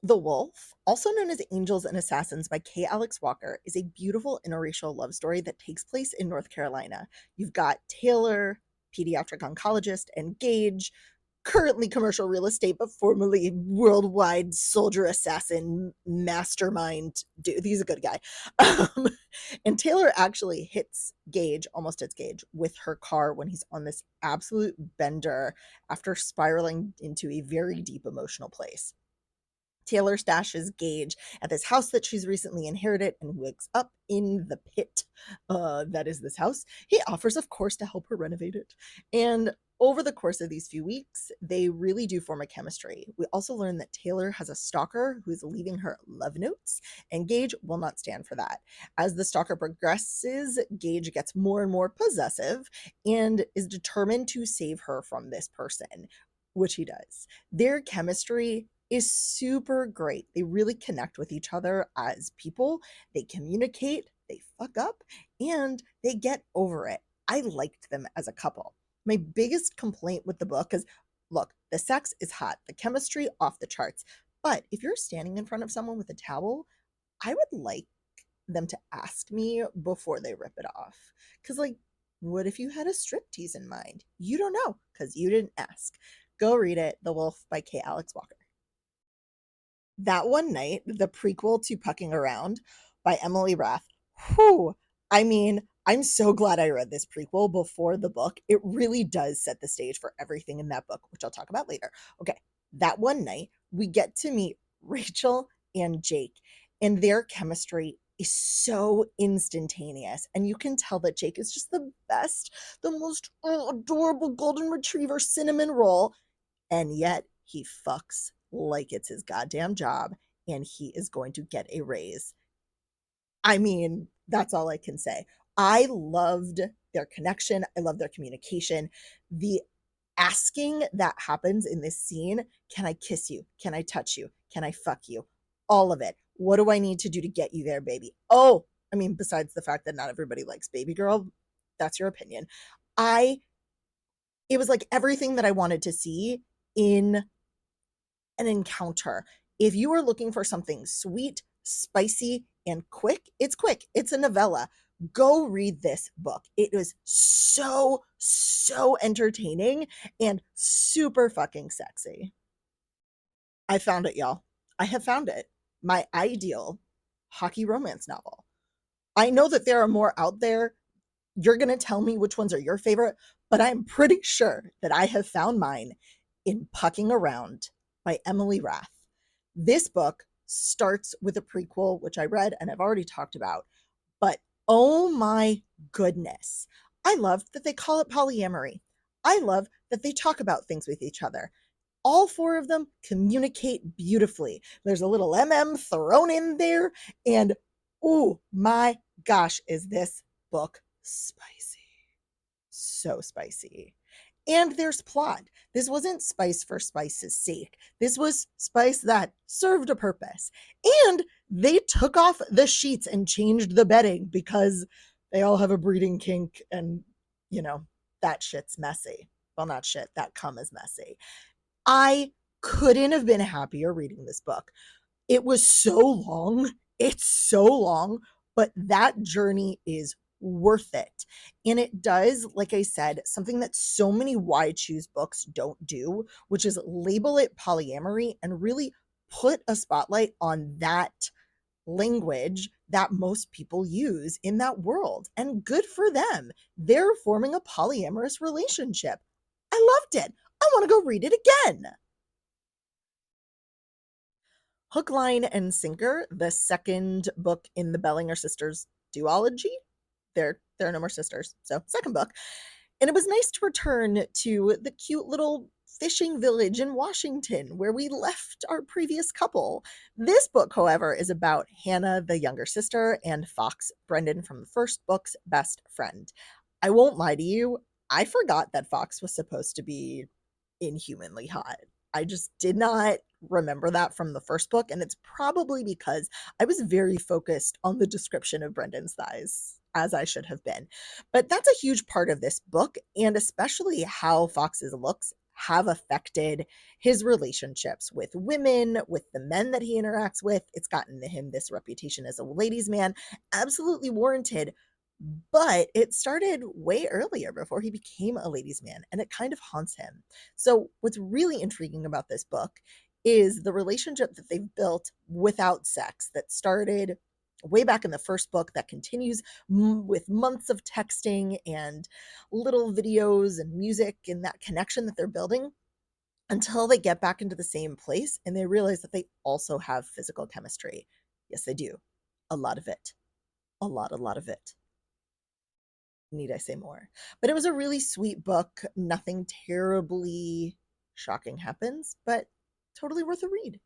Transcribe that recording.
The Wolf, also known as Angels and Assassins by K. Alex Walker, is a beautiful interracial love story that takes place in North Carolina. You've got Taylor, pediatric oncologist, and Gage, currently commercial real estate, but formerly worldwide soldier assassin mastermind dude. He's a good guy. Um, and Taylor actually almost hits Gage with her car when he's on this absolute bender after spiraling into a very deep emotional place. Taylor stashes Gage at this house that she's recently inherited and wakes up in the pit that is this house. He offers, of course, to help her renovate it. And over the course of these few weeks, they really do form a chemistry. We also learn that Taylor has a stalker who is leaving her love notes, and Gage will not stand for that. As the stalker progresses, Gage gets more and more possessive and is determined to save her from this person, which he does. Their chemistry is super great. They really connect with each other as people. They communicate, they fuck up, and they get over it. I liked them as a couple. My biggest complaint with the book is, look, the sex is hot, the chemistry off the charts. But if you're standing in front of someone with a towel, I would like them to ask me before they rip it off. Because, like, what if you had a striptease in mind? You don't know because you didn't ask. Go read it, The Wolf by K. Alex Walker. That One Night, the prequel to Pucking Around by Emily Rath. Whew. I mean, I'm so glad I read this prequel before the book. It really does set the stage for everything in that book, which I'll talk about later. Okay, that one night, we get to meet Rachel and Jake, and their chemistry is so instantaneous. And you can tell that Jake is just the best, the most adorable golden retriever cinnamon roll, and yet he fucks like it's his goddamn job and he is going to get a raise. I mean, that's all I can say. I loved their connection. I love their communication. The asking that happens in this scene, can I kiss you? Can I touch you? Can I fuck you? All of it. What do I need to do to get you there, baby? Oh, I mean, besides the fact that not everybody likes baby girl, that's your opinion. I It was like everything that I wanted to see in an encounter. If you are looking for something sweet, spicy, and quick, it's quick. It's a novella. Go read this book. It was so, so entertaining and super fucking sexy. I found it, y'all. I have found it. My ideal hockey romance novel. I know that there are more out there. You're going to tell me which ones are your favorite, but I'm pretty sure that I have found mine in Pucking Around by Emily Rath. This book starts with a prequel, which I read and I've already talked about, but oh my goodness. I love that they call it polyamory. I love that they talk about things with each other. All four of them communicate beautifully. There's a little thrown in there, and oh my gosh, is this book spicy. So spicy. And there's plot. This wasn't spice for spice's sake. This was spice that served a purpose. And they took off the sheets and changed the bedding because they all have a breeding kink and, you know, that shit's messy. Well, not shit, that cum is messy. I couldn't have been happier reading this book. It was so long. It's so long, but that journey is worth it. And it does, like I said, something that so many Why Choose books don't do, which is label it polyamory and really put a spotlight on that language that most people use in that world. And good for them. They're forming a polyamorous relationship. I loved it. I want to go read it again. Hook, Line, and Sinker, the second book in the Bellinger sisters duology. There are no more sisters, so second book. And it was nice to return to the cute little fishing village in Washington where we left our previous couple. This book, however, is about Hannah, the younger sister, and Fox, Brendan from the first book's best friend. I won't lie to you, I forgot that Fox was supposed to be inhumanly hot. I just did not remember that from the first book, and it's probably because I was very focused on the description of Brendan's thighs, as I should have been. But that's a huge part of this book, and especially how Fox's looks have affected his relationships with women, with the men that he interacts with. It's gotten him this reputation as a ladies' man, absolutely warranted. But it started way earlier before he became a ladies' man, and it kind of haunts him. So, what's really intriguing about this book is the relationship that they've built without sex that started way back in the first book that continues with months of texting and little videos and music and that connection that they're building until they get back into the same place and they realize that they also have physical chemistry. Yes, they do. A lot of it. A lot of it. Need I say more? But it was a really sweet book. Nothing terribly shocking happens, but totally worth a read.